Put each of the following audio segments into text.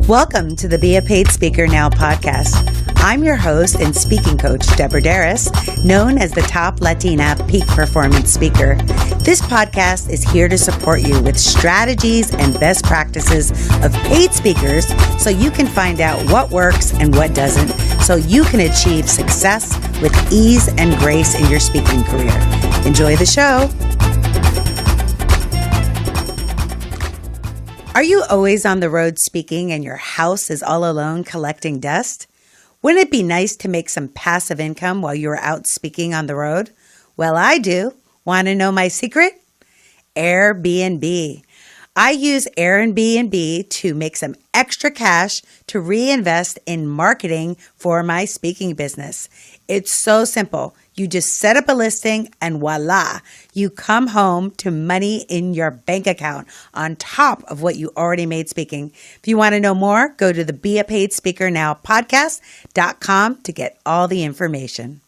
Welcome to the Be a Paid Speaker Now podcast. I'm your host and speaking coach, Deborah Darris, known as the top Latina peak performance speaker. This podcast is here to support you with strategies and best practices of paid speakers so you can find out what works and what doesn't, so you can achieve success with ease and grace in your speaking career. Enjoy the show. Are you always on the road speaking and your house is all alone collecting dust? Wouldn't it be nice to make some passive income while you're out speaking on the road? Well, I do. Want to know my secret? Airbnb. I use Airbnb to make some extra cash to reinvest in marketing for my speaking business. It's so simple. You just set up a listing and voila, you come home to money in your bank account on top of what you already made speaking. If you want to know more, go to the Be a Paid Speaker Now podcast.com to get all the information.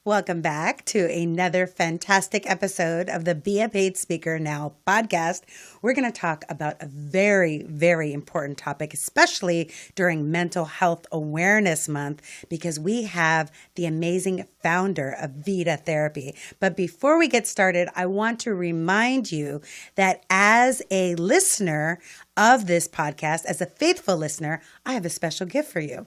Welcome back to another fantastic episode of the Be a Paid Speaker Now podcast. We're going to talk about a very, very important topic, especially during Mental Health Awareness Month, because we have the amazing founder of Vita Therapy. But before we get started, I want to remind you that as a listener of this podcast, as a faithful listener, I have a special gift for you.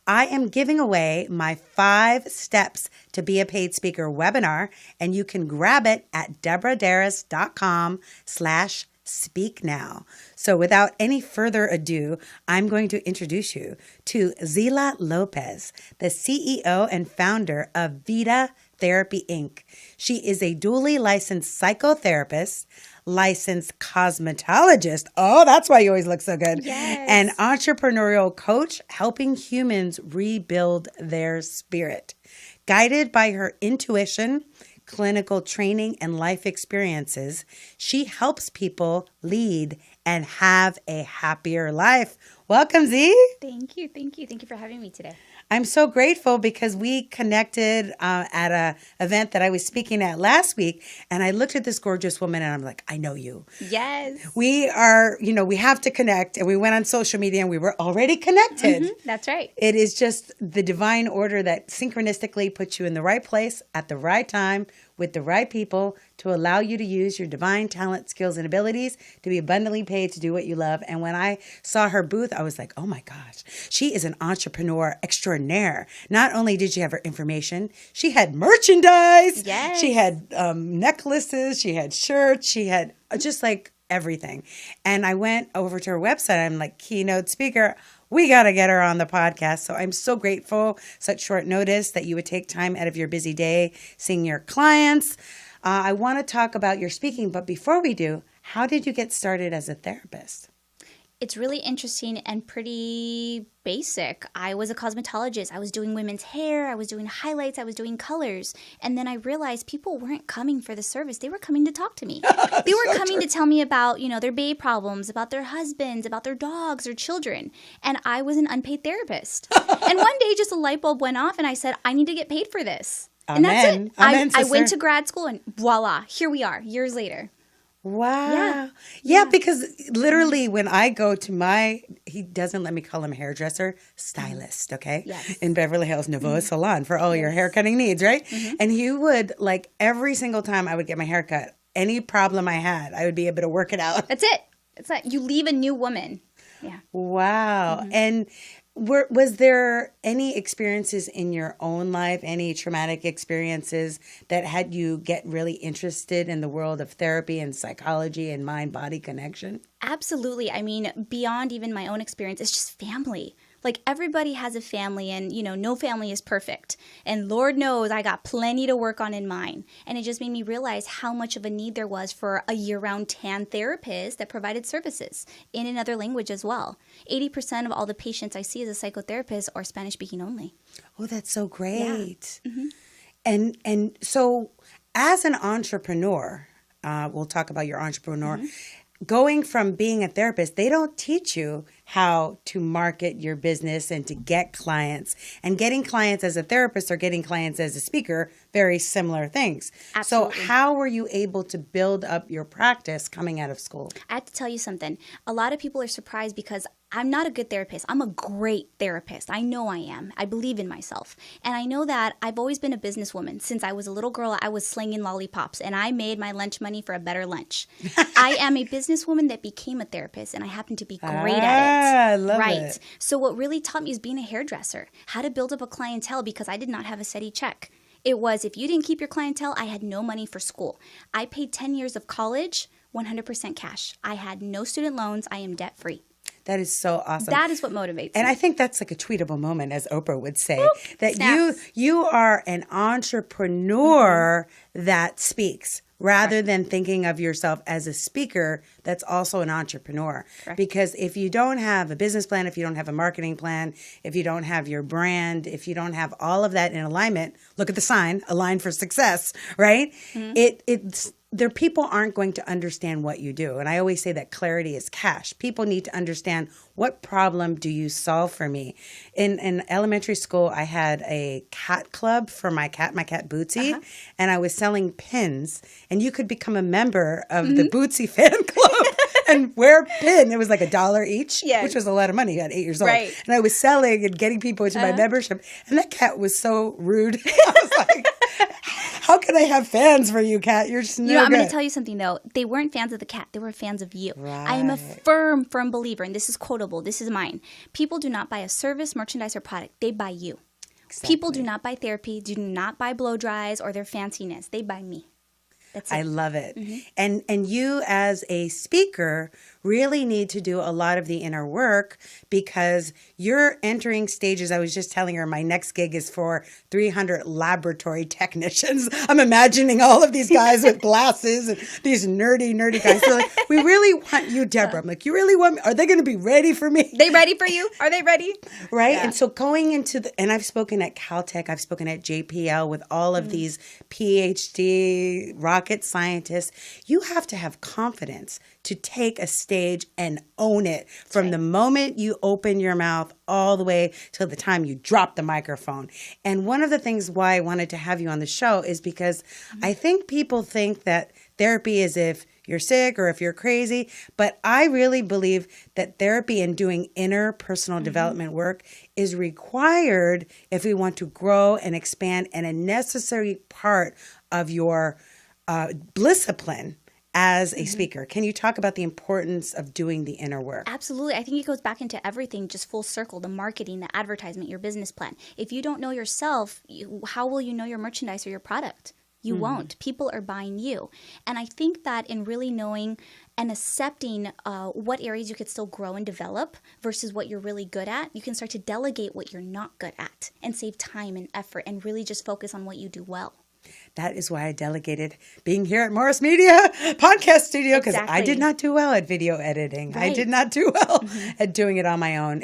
I am giving away my 5 steps to be a paid speaker webinar, and you can grab it at deborahdarris.com/speak now. So without any further ado, I'm going to introduce you to Zeahlot Lopez, the CEO and founder of Vita Therapy, Inc. She is a duly licensed psychotherapist, licensed cosmetologist. Oh, that's why you always look so good. Yes. An entrepreneurial coach helping humans rebuild their spirit. Guided by her intuition, clinical training, and life experiences, she helps people lead and have a happier life. Welcome, Z. Thank you. Thank you. Thank you for having me today. I'm so grateful because we connected at a event that I was speaking at last week, and I looked at this gorgeous woman and I'm like, I know you. Yes. We are, we have to connect, and we went on social media and we were already connected. Mm-hmm. That's right. It is just the divine order that synchronistically puts you in the right place at the right time with the right people to allow you to use your divine talent, skills, and abilities to be abundantly paid to do what you love. And when I saw her booth, I was like, oh my gosh, she is an entrepreneur extraordinaire. Not only did she have her information, she had merchandise. Yes. She had necklaces, she had shirts, she had just like everything. And I went over to her website. I'm like, keynote speaker. We got to get her on the podcast. So I'm so grateful, such short notice, that you would take time out of your busy day seeing your clients. I want to talk about your speaking, but before we do, how did you get started as a therapist? It's really interesting and pretty basic. I was a cosmetologist. I was doing women's hair. I was doing highlights. I was doing colors. And then I realized people weren't coming for the service. They were coming to talk to me. They were coming to tell me about, their babe problems, about their husbands, about their dogs, their children. And I was an unpaid therapist. And one day just a light bulb went off and I said, I need to get paid for this. Amen. And that's it. Amen, I went to grad school and voila, here we are, years later. Wow. Yeah, because literally when I go to he doesn't let me call him hairdresser, stylist, okay? Yes. In Beverly Hills, Nouveau Salon for all your hair cutting needs, right? Mm-hmm. And he would, like, every single time I would get my hair cut, any problem I had, I would be able to work it out. That's it. It's like you leave a new woman. Yeah. Wow. Mm-hmm. And was there any experiences in your own life, any traumatic experiences that had you get really interested in the world of therapy and psychology and mind-body connection? Absolutely. I mean, beyond even my own experience, it's just family. Like everybody has a family and, no family is perfect. And Lord knows I got plenty to work on in mine. And it just made me realize how much of a need there was for a year-round TAN therapist that provided services in another language as well. 80% of all the patients I see as a psychotherapist are Spanish speaking only. Oh, that's so great. Yeah. Mm-hmm. And so as an entrepreneur, we'll talk about your entrepreneur, going from being a therapist, they don't teach you how to market your business and to get clients. And getting clients as a therapist or getting clients as a speaker, very similar things. Absolutely. So how were you able to build up your practice coming out of school? I have to tell you something. A lot of people are surprised because I'm not a good therapist. I'm a great therapist. I know I am. I believe in myself. And I know that I've always been a businesswoman. Since I was a little girl, I was slinging lollipops and I made my lunch money for a better lunch. I am a businesswoman that became a therapist and I happen to be great at it. I love right. it. So what really taught me is being a hairdresser, how to build up a clientele because I did not have a steady check. It was if you didn't keep your clientele, I had no money for school. I paid 10 years of college, 100% cash. I had no student loans. I am debt free. That is so awesome. That is what motivates And me. I think that's like a tweetable moment, as Oprah would say, Woo, that snaps. you are an entrepreneur that speaks rather than thinking of yourself as a speaker that's also an entrepreneur. Correct. Because if you don't have a business plan, if you don't have a marketing plan, if you don't have your brand, if you don't have all of that in alignment, look at the sign, Align for Success, right? It's people aren't going to understand what you do. And I always say that clarity is cash. People need to understand, what problem do you solve for me? In elementary school, I had a cat club for my cat Bootsy, and I was selling pins, and you could become a member of the Bootsy fan club. And wear a pin. It was like $1 each, which was a lot of money at 8 years old. Right. And I was selling and getting people into my membership. And that cat was so rude. I was like, how can I have fans for you, cat? You're just no I'm good. going to tell you something, though. They weren't fans of the cat. They were fans of you. Right. I am a firm believer, and this is quotable. This is mine. People do not buy a service, merchandise, or product. They buy you. Exactly. People do not buy therapy, do not buy blow dries or their fanciness. They buy me. That's it. I love it. And you as a speaker really need to do a lot of the inner work because you're entering stages. I was just telling her my next gig is for 300 laboratory technicians. I'm imagining all of these guys with glasses and these nerdy guys. They're like, we really want you, Deborah. I'm like, you really want me? Are they going to be ready for me? They ready for you? Are they ready? Right? Yeah. And so going into and I've spoken at Caltech, I've spoken at JPL with all of these PhD rocket scientists. You have to have confidence to take a stage and own it from the moment you open your mouth all the way till the time you drop the microphone. And one of the things why I wanted to have you on the show is because I think people think that therapy is if you're sick or if you're crazy, but I really believe that therapy and doing inner personal development work is required if we want to grow and expand and a necessary part of your discipline as a speaker. Can you talk about the importance of doing the inner work? Absolutely. I think it goes back into everything, just full circle, the marketing, the advertisement, your business plan. If you don't know yourself, how will you know your merchandise or your product? You won't. People are buying you. And I think that in really knowing and accepting what areas you could still grow and develop versus what you're really good at, you can start to delegate what you're not good at and save time and effort and really just focus on what you do well. That is why I delegated being here at Morris Media Podcast Studio because I did not do well at video editing. Right. I did not do well at doing it on my own.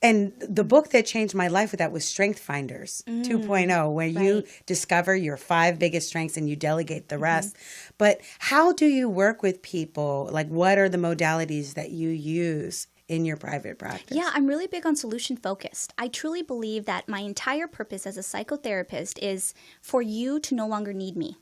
And the book that changed my life with that was Strength Finders 2.0, where you discover your 5 biggest strengths and you delegate the rest. But how do you work with people? Like, what are the modalities that you use in your private practice? Yeah, I'm really big on solution focused. I truly believe that my entire purpose as a psychotherapist is for you to no longer need me.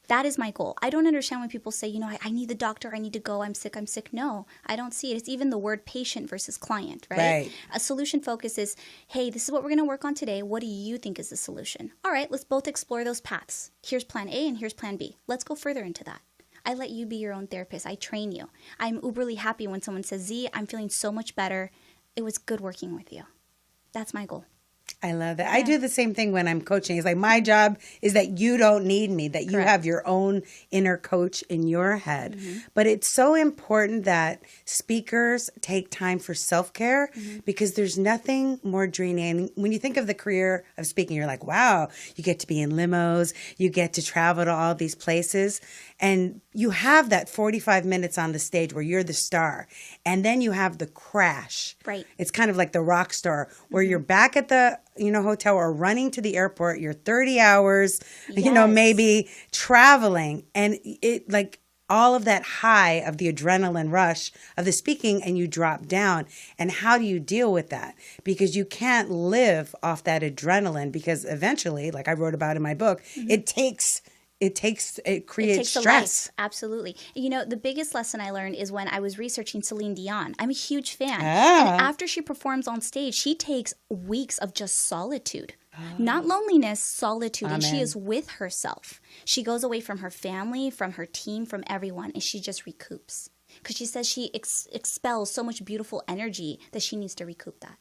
That is my goal. I don't understand when people say, I need the doctor, I need to go, I'm sick. No, I don't see it. It's even the word patient versus client, right? A solution focus is, hey, this is what we're going to work on today. What do you think is the solution? All right, let's both explore those paths. Here's plan A and here's plan B. Let's go further into that. I let you be your own therapist. I train you. I'm uberly happy when someone says, Z, I'm feeling so much better. It was good working with you. That's my goal. I love that. Yeah. I do the same thing when I'm coaching. It's like my job is that you don't need me, that you have your own inner coach in your head. But it's so important that speakers take time for self-care because there's nothing more draining. When you think of the career of speaking, you're like, wow, you get to be in limos, you get to travel to all these places, and you have that 45 minutes on the stage where you're the star. And then you have the crash. Right. It's kind of like the rock star where you're back at the hotel or running to the airport. You're 30 hours, maybe traveling. And it like all of that high of the adrenaline rush of the speaking and you drop down. And how do you deal with that? Because you can't live off that adrenaline, because eventually, like I wrote about in my book, it creates stress. Absolutely. You know, the biggest lesson I learned is when I was researching Celine Dion. I'm a huge fan. Ah. And after she performs on stage, she takes weeks of just solitude. Not loneliness, solitude. Amen. And she is with herself. She goes away from her family, from her team, from everyone, and she just recoups. Because she says she expels so much beautiful energy that she needs to recoup that.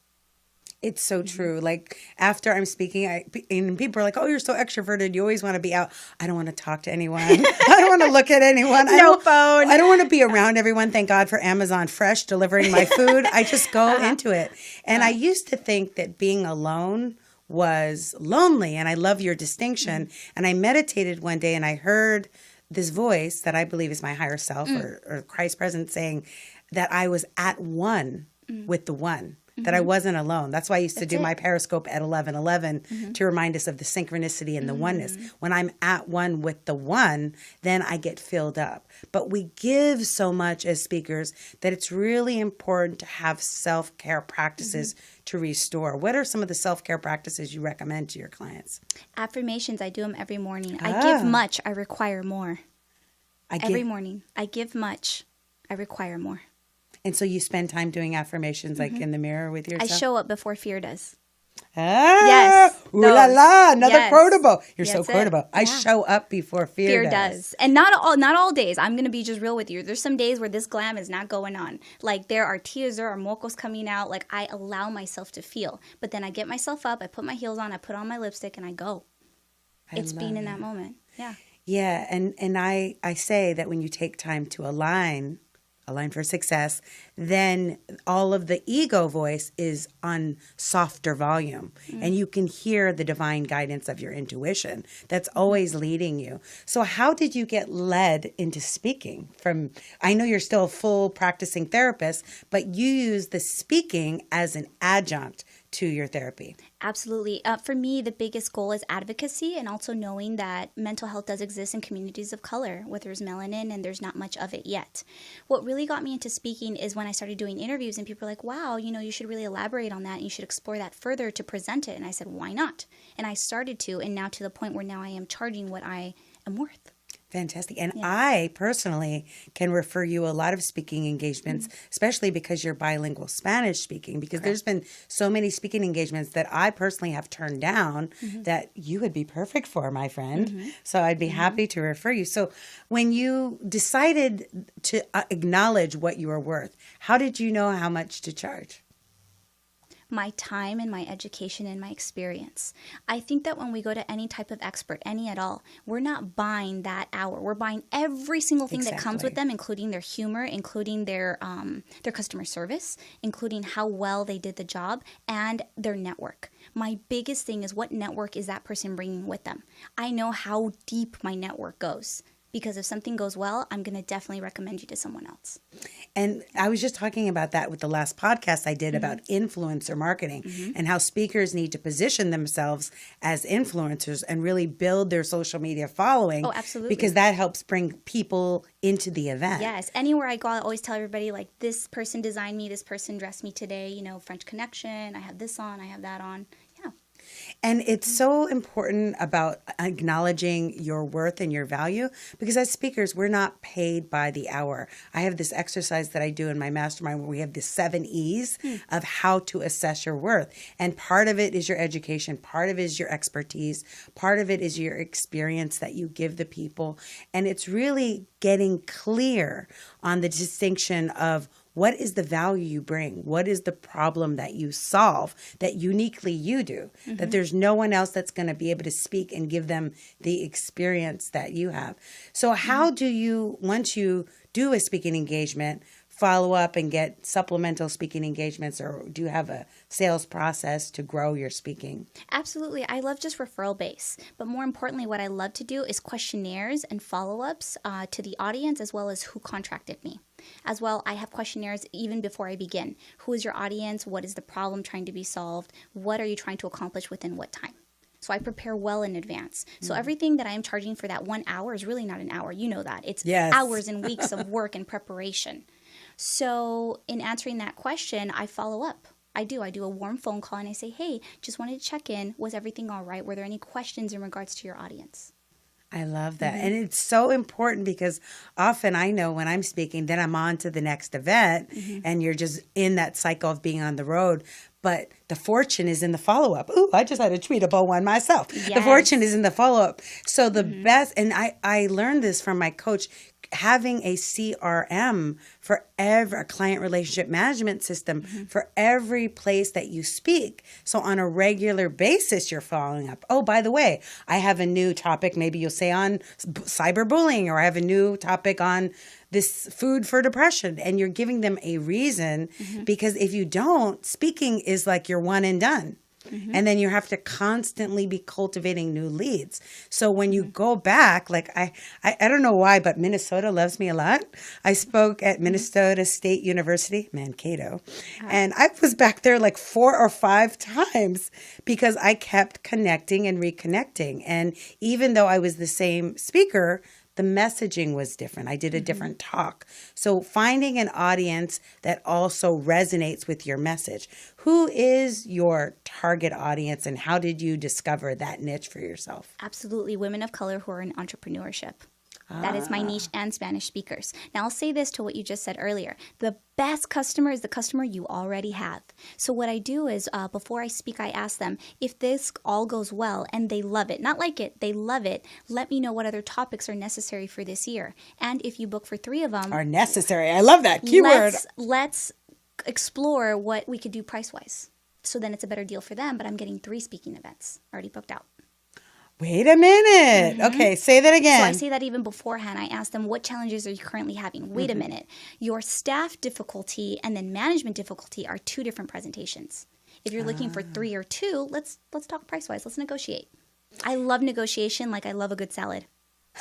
It's so true. Like after I'm speaking, and people are like, "Oh, you're so extroverted. You always want to be out." I don't want to talk to anyone. I don't want to look at anyone. No phone. I don't want to be around everyone. Thank God for Amazon Fresh delivering my food. I just go into it. And I used to think that being alone was lonely. And I love your distinction. And I meditated one day and I heard this voice that I believe is my higher self or Christ presence saying that I was at one with the one. That I wasn't alone. That's why I used to do my Periscope at 11:11 to remind us of the synchronicity and the oneness. When I'm at one with the one, then I get filled up. But we give so much as speakers that it's really important to have self-care practices to restore. What are some of the self-care practices you recommend to your clients? Affirmations, I do them every morning. I give much, I require more. Every morning. I give much, I require more. And so you spend time doing affirmations like in the mirror with yourself? I show up before fear does. Ah, yes. Ooh la la, another Yes. quotable. You're so That's it. quotable. I Yeah. show up before fear does. And not all days. I'm going to be just real with you. There's some days where this glam is not going on. Like there are tears, there are mocos coming out. Like I allow myself to feel. But then I get myself up, I put my heels on, I put on my lipstick and I go. It's being in that moment. Yeah. Yeah, and I say that when you take time to align for success, then all of the ego voice is on softer volume and you can hear the divine guidance of your intuition that's always leading you. So how did you get led into speaking? I know you're still a full practicing therapist, but you use the speaking as an adjunct to your therapy. Absolutely. For me, the biggest goal is advocacy and also knowing that mental health does exist in communities of color where there's melanin and there's not much of it yet. What really got me into speaking is when I started doing interviews and people were like, wow, you should really elaborate on that and you should explore that further to present it. And I said, why not? And I started to, and now to the point where now I am charging what I am worth. Fantastic. And I personally can refer you a lot of speaking engagements, especially because you're bilingual Spanish speaking, because there's been so many speaking engagements that I personally have turned down that you would be perfect for, my friend. So I'd be happy to refer you. So when you decided to acknowledge what you were worth, how did you know how much to charge? My time and my education and my experience. I think that when we go to any type of expert, any at all, we're not buying that hour. We're buying every single thing that comes with them, including their humor, including their customer service, including how well they did the job, and their network. My biggest thing is what network is that person bringing with them? I know how deep my network goes. Because if something goes well, I'm going to definitely recommend you to someone else. And I was just talking about that with the last podcast I did about influencer marketing and how speakers need to position themselves as influencers and really build their social media following. Oh, absolutely. Because that helps bring people into the event. Yes. Anywhere I go, I always tell everybody, like, this person designed me, this person dressed me today, French Connection, I have this on, I have that on. Yeah. And it's so important about acknowledging your worth and your value because as speakers, we're not paid by the hour. I have this exercise that I do in my mastermind where we have the 7 E's of how to assess your worth. And part of it is your education. Part of it is your expertise. Part of it is your experience that you give the people. And it's really getting clear on the distinction of what is the value you bring? What is the problem that you solve that uniquely you do? That there's no one else that's going to be able to speak and give them the experience that you have. So how do you, once you do a speaking engagement, follow up and get supplemental speaking engagements, or do you have a sales process to grow your speaking? Absolutely. I love just referral base. But more importantly, what I love to do is questionnaires and follow-ups to the audience as well as who contracted me. As well, I have questionnaires even before I begin. Who is your audience? What is the problem trying to be solved? What are you trying to accomplish within what time? So I prepare well in advance. So everything that I am charging for that 1 hour is really not an hour. You know that. It's hours and weeks of work and preparation. So in answering that question, I follow up. I do a warm phone call and I say, hey, just wanted to check in. Was everything all right? Were there any questions in regards to your audience? I love that. And it's so important because often I know when I'm speaking, then I'm on to the next event and you're just in that cycle of being on the road. But the fortune is in the follow-up. Ooh, I just had a tweetable one myself. Yes. The fortune is in the follow-up. So the best, and I learned this from my coach, having a CRM for every client relationship management system for every place that you speak. So on a regular basis, you're following up. Oh, by the way, I have a new topic. Maybe you'll say on cyberbullying, or I have a new topic on this food for depression, and you're giving them a reason, because if you don't, speaking is like you're one and done. And then you have to constantly be cultivating new leads. So when you go back, like I don't know why, but Minnesota loves me a lot. I spoke at Minnesota State University, Mankato, and I was back there like 4 or 5 times because I kept connecting and reconnecting. And even though I was the same speaker, the messaging was different. I did a different talk. So finding an audience that also resonates with your message. Who is your target audience and how did you discover that niche for yourself? Absolutely. Women of color who are in entrepreneurship. That is my niche, and Spanish speakers. Now, I'll say this to what you just said earlier. The best customer is the customer you already have. So what I do is before I speak, I ask them, if this all goes well and they love it, not like it, they love it, let me know what other topics are necessary for this year. And if you book for 3 of them. Are necessary. I love that keyword. Let's explore what we could do price-wise. So then it's a better deal for them, but I'm getting 3 speaking events already booked out. Wait a minute. Okay, say that again. So I say that even beforehand. I ask them, what challenges are you currently having? Wait a minute. Your staff difficulty and then management difficulty are 2 different presentations. If you're looking for 3 or 2, let's talk price-wise. Let's negotiate. I love negotiation like I love a good salad.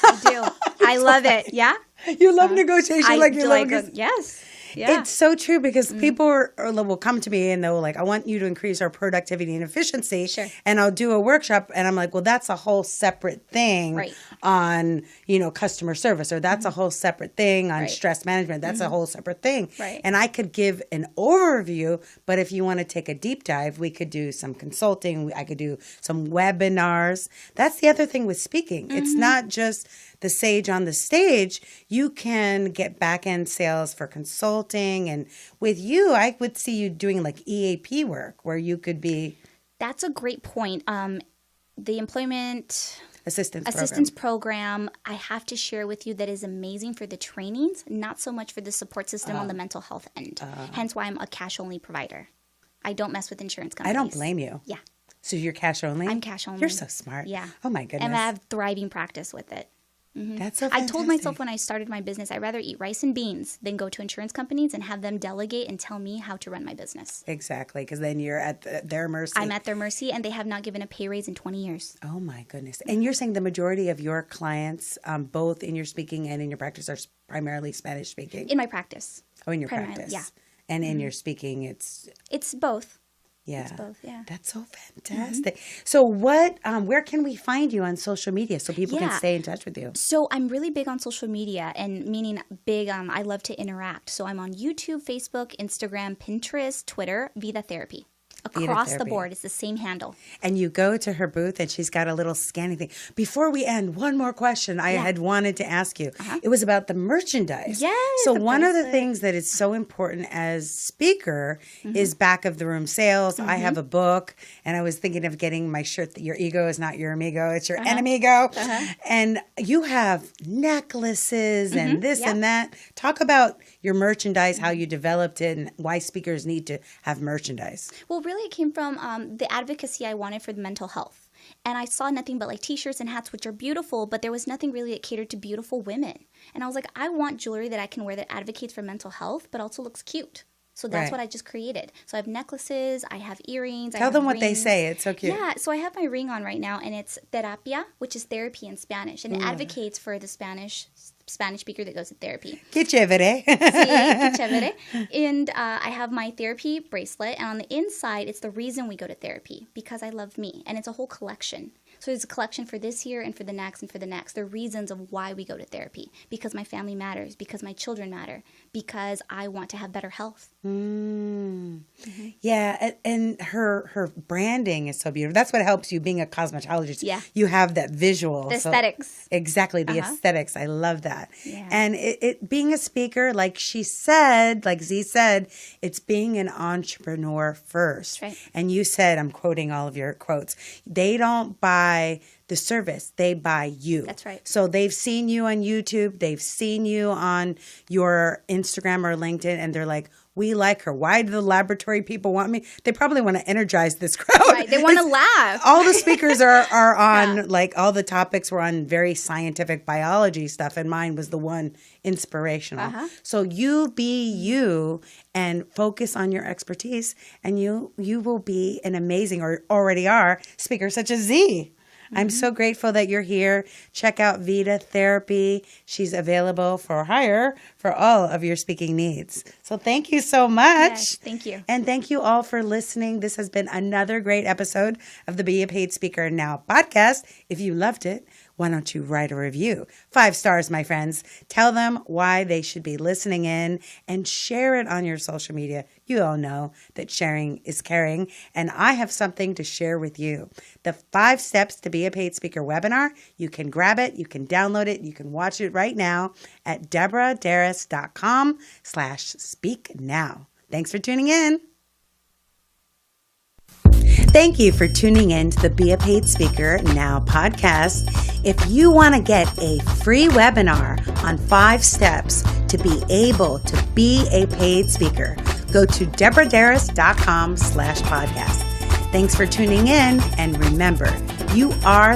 I do. I love it. Yeah? You love negotiation like you love yes. Yeah. It's so true because people will come to me and they'll like, I want you to increase our productivity and efficiency. Sure. And I'll do a workshop and I'm like, well, that's a whole separate thing on, customer service, or that's a whole separate thing on stress management. That's a whole separate thing. Right. And I could give an overview, but if you want to take a deep dive, we could do some consulting. I could do some webinars. That's the other thing with speaking. It's not just the sage on the stage. You can get back-end sales for consulting. And with you, I would see you doing like EAP work where you could be. That's a great point. The employment assistance program, I have to share with you, that is amazing for the trainings, not so much for the support system on the mental health end. Hence why I'm a cash-only provider. I don't mess with insurance companies. I don't blame you. Yeah. So you're cash only? I'm cash only. You're so smart. Yeah. Oh my goodness. And I have thriving practice with it. That's so I fantastic. told myself when I started my business, I'd rather eat rice and beans than go to insurance companies and have them delegate and tell me how to run my business. Exactly, because then you're at their mercy. I'm at their mercy, and they have not given a pay raise in 20 years. Oh, my goodness. And you're saying the majority of your clients, both in your speaking and in your practice, are primarily Spanish speaking? In my practice. Oh, in your primarily, practice. yeah. And in your speaking, it's both. Yeah. It's both, yeah. That's so fantastic. So where can we find you on social media so people can stay in touch with you? So I'm really big on social media, and meaning big, I love to interact. So I'm on YouTube, Facebook, Instagram, Pinterest, Twitter, Vida Therapy. Across the board, it's the same handle. And you go to her booth and she's got a little scanning thing. Before we end, one more question I had wanted to ask you. It was about the merchandise. Yes. So one of the things that is so important as speaker is back of the room sales. I have a book and I was thinking of getting my shirt that your ego is not your amigo, it's your enemigo. And you have necklaces and this and that. Talk about your merchandise, how you developed it, and why speakers need to have merchandise. Well, really it came from the advocacy I wanted for the mental health. And I saw nothing but like t-shirts and hats, which are beautiful, but there was nothing really that catered to beautiful women. And I was like, I want jewelry that I can wear that advocates for mental health, but also looks cute. So that's what I just created. So I have necklaces, I have earrings. Tell them what they say. It's so cute. Yeah, so I have my ring on right now, and it's terapia, which is therapy in Spanish. And it advocates for the Spanish Spanish speaker that goes to therapy. Que chévere. Sí, que chévere. And I have my therapy bracelet, and on the inside, it's the reason we go to therapy, because I love me, and it's a whole collection. So there's a collection for this year and for the next and for the next. The reasons of why we go to therapy. Because my family matters. Because my children matter. Because I want to have better health. Yeah, and her branding is so beautiful. That's what helps you being a cosmetologist. Yeah. You have that visual. The aesthetics. Exactly, the aesthetics. I love that. Yeah. And it being a speaker, like she said, like Z said, it's being an entrepreneur first. That's right. And you said, I'm quoting all of your quotes, they don't buy the service, they buy you. That's right. So they've seen you on YouTube, they've seen you on your Instagram or LinkedIn, and they're like, we like her. Why do the laboratory people want me? They probably want to energize this crowd. Right. They want to laugh. All the speakers are on, like, all the topics were on very scientific biology stuff, and mine was the one inspirational. So you be you and focus on your expertise, and you will be an amazing, or already are, speaker such as Z. I'm so grateful that you're here. Check out Vita Therapy. She's available for hire for all of your speaking needs. So thank you so much. Yes, thank you. And thank you all for listening. This has been another great episode of the Be a Paid Speaker Now podcast. If you loved it, why don't you write a review? 5 stars, my friends. Tell them why they should be listening in, and share it on your social media. You all know that sharing is caring, and I have something to share with you. The 5 steps to be a paid speaker webinar. You can grab it, you can download it, you can watch it right now at deborahdarris.com/speaknow. Thanks for tuning in. Thank you for tuning in to the Be a Paid Speaker Now podcast. If you want to get a free webinar on 5 steps to be able to be a paid speaker, go to deborahdarris.com/podcast. Thanks for tuning in, and remember, you are